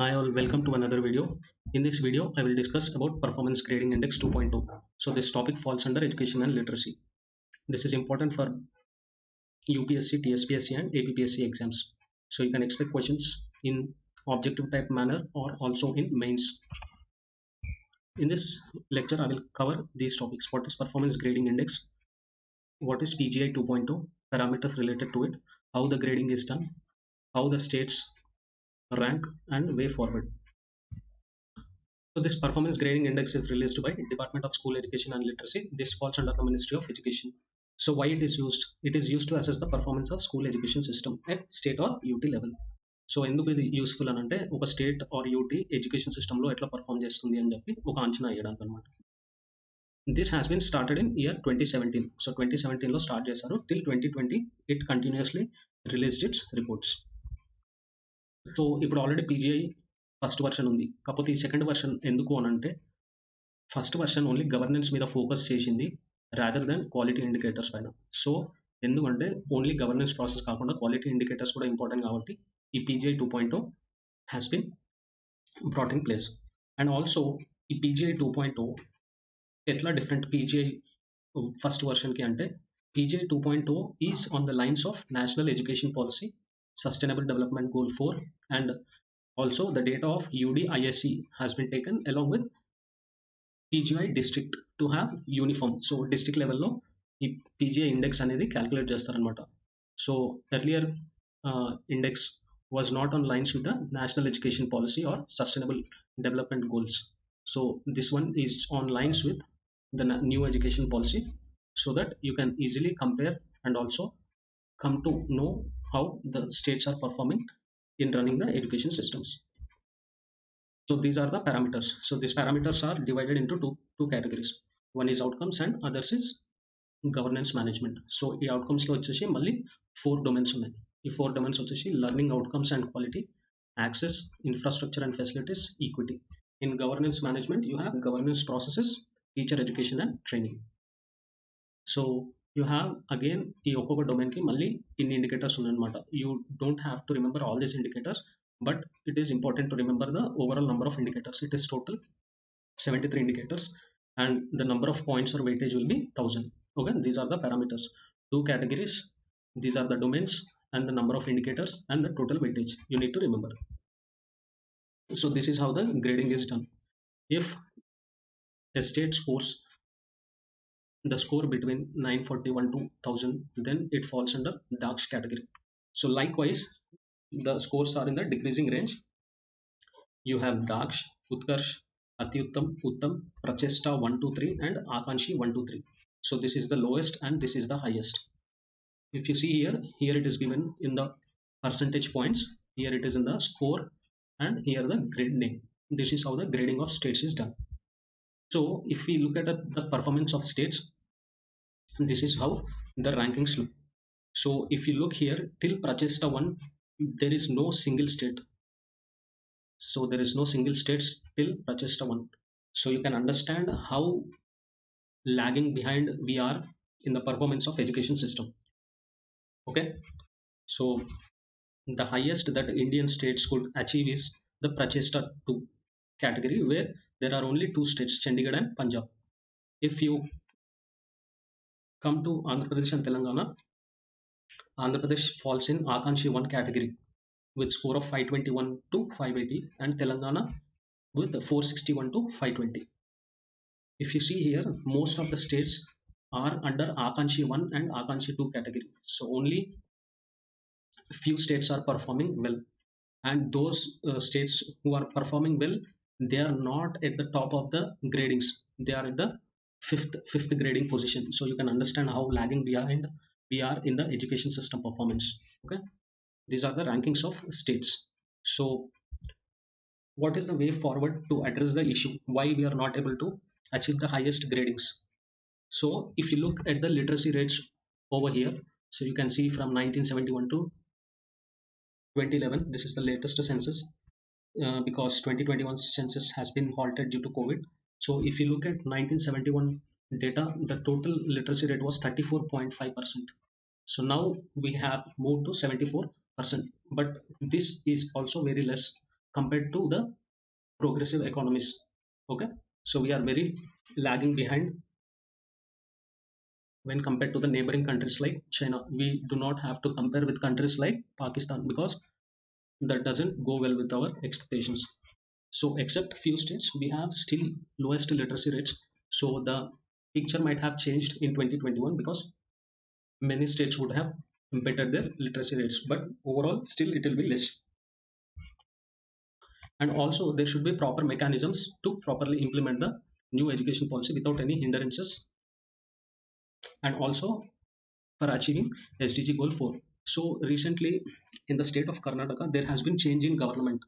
Hi all, welcome to another video. In this video, I will discuss about Performance Grading Index 2.0. So this topic falls under education and literacy. This is important for UPSC, TSPSC and APPSC exams. So you can expect questions in objective type manner or also in mains. In this lecture, I will cover these topics. What is Performance Grading Index? What is PGI 2.0? Parameters related to it, how the grading is done, how the states rank and way forward. So this performance grading index is released by Department of School Education and Literacy. This falls under the Ministry of Education. So why it is used? It is used to assess the performance of school education system at state or UT level. So ఎందుకు ఇది useful అని అంటే ఒక state or UT education సిస్టంలో ఎట్లా perform చేస్తుంది అని చెప్పి ఒక అంచనా వేయడానికి అనమాట. This has been started in year 2017. So 2017లో స్టార్ట్ చేశారు till 2020 it continuously released its reports. So ఇప్పుడు ఆల్రెడీ పీజీఐ ఫస్ట్ వర్షన్ ఉంది, కాకపోతే ఈ సెకండ్ వర్షన్ ఎందుకు అని అంటే ఫస్ట్ వర్షన్ ఓన్లీ గవర్నెన్స్ మీద ఫోకస్ చేసింది రాదర్ దెన్ క్వాలిటీ ఇండికేటర్స్ పైన. సో ఎందుకంటే ఓన్లీ గవర్నెన్స్ ప్రాసెస్ కాకుండా క్వాలిటీ ఇండికేటర్స్ కూడా ఇంపార్టెంట్ కాబట్టి ఈ PGI 2.0 has been brought in place. And also ఈ పీజీఐ 2.0 ఎట్లా డిఫరెంట్ పీజీఐ ఫస్ట్ వర్షన్కి అంటే PGI 2.0 is on the lines of national education policy, sustainable development goal 4, and also the data of UDISC has been taken along with PGI district to have uniform. So district లెవెల్లో ఈ PGI index అనేది calculate చేస్తారనమాట. So earlier index was not on lines with the national education policy or sustainable development goals. So this one is on lines with the new education policy so that you can easily compare and also come to know how the states are performing in running the education systems. So these are the parameters. So these parameters are divided into two categories. One is outcomes and others is governance management. So ఈ అవుట్కమ్స్లో వచ్చేసి మళ్ళీ 4 domains ఉన్నాయి. ఈ 4 domains వచ్చేసి learning outcomes and quality, access, infrastructure and facilities, equity. In governance management you have governance processes, teacher education and training. So you have again ఈ ఒక్కొక్క డొమైన్కి మళ్ళీ ఇన్ని ఇండికేటర్స్ ఉన్నాయన్నమాట. You don't have to remember all these indicators, but it is important to remember the overall number of indicators. It is total 73 indicators and the number of points or weightage will be 1000. Okay, these are the parameters. Two categories, these are the domains and the number of indicators and the total weightage you need to remember. So this is how the grading is done. If a state scores the score between 941 to 1000, then it falls under dark category. So likewise the scores are in the decreasing range. You have Daksh, Utkarsh, Atyuttam, Uttam, Prachesta 1 to 3 and Akanshi 1 to 3. So this is the lowest and this is the highest. If you see here it is given in the percentage points, here it is in the score, and here the grade name. This is how the grading of states is done. So if we look at the performance of states, this is how the rankings look. So if you look here till Prachesta 1, there is no single state. So there is no single state till Prachesta 1. So you can understand how lagging behind we are in the performance of education system. Okay, so the highest that Indian states could achieve is the Prachesta 2 category, where there are only two states, Chandigarh and Punjab. If you come to Andhra Pradesh and Telangana, Andhra Pradesh falls in Akanshi 1 category with score of 521 to 580 and Telangana with 461 to 520. If you see here, most of the states are under Akanshi 1 and Akanshi 2 category. So only few states are performing well, and those states who are performing well, they are not at the top of the gradings. They are at the fifth grading position. So you can understand how lagging behind we are in the education system performance. Okay, these are the rankings of states. So what is the way forward to address the issue why we are not able to achieve the highest gradings? So if you look at the literacy rates over here, so you can see from 1971 to 2011, this is the latest census, because 2021 census has been halted due to COVID. So if you look at 1971 data, the total literacy rate was 34.5%. So now we have moved to 74%, but this is also very less compared to the progressive economies. Okay, so we are very lagging behind when compared to the neighboring countries like China. We do not have to compare with countries like Pakistan because that doesn't go well with our expectations. So except few states, we have still lowest literacy rates. So the picture might have changed in 2021 because many states would have bettered their literacy rates, but overall still it will be less. And also there should be proper mechanisms to properly implement the new education policy without any hindrances, and also for achieving SDG goal 4. So recently in the state of Karnataka, there has been change in government.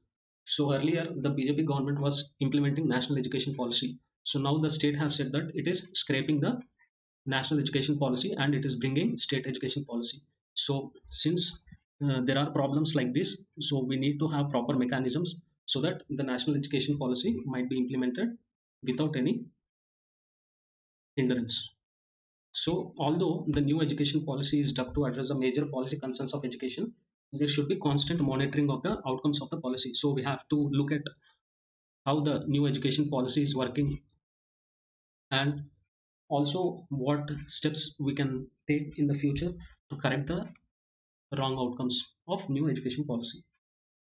So earlier the BJP government was implementing national education policy. So now the state has said that it is scraping the national education policy and it is bringing state education policy. So since there are problems like this, so we need to have proper mechanisms so that the national education policy might be implemented without any hindrance. So, although the new education policy is dubbed to address the major policy concerns of education, there should be constant monitoring of the outcomes of the policy. So, we have to look at how the new education policy is working, and also what steps we can take in the future to correct the wrong outcomes of new education policy.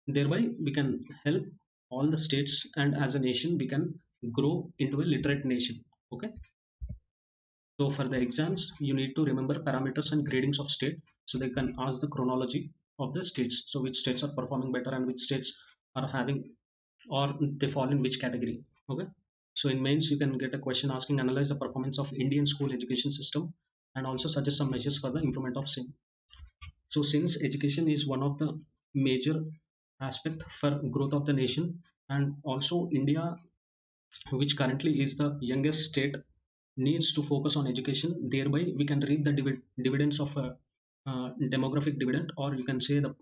Thereby, we can help all the states, and as a nation, we can grow into a literate nation. Okay. So for the exams, you need to remember parameters and gradings of state. So they can ask the chronology of the states. So which states are performing better and which states are having, or they fall in which category. Okay. So in mains, you can get a question asking analyze the performance of Indian school education system and also suggest some measures for the improvement of same. So since education is one of the major aspect for growth of the nation, and also India, which currently is the youngest state, needs to focus on education. Thereby we can reap the dividends of a demographic dividend, or you can say the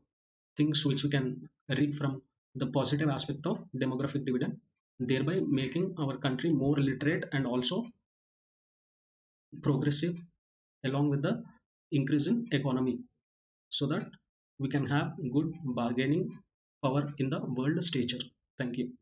things which we can reap from the positive aspect of demographic dividend, thereby making our country more literate and also progressive along with the increase in economy, so that we can have good bargaining power in the world stature. Thank you.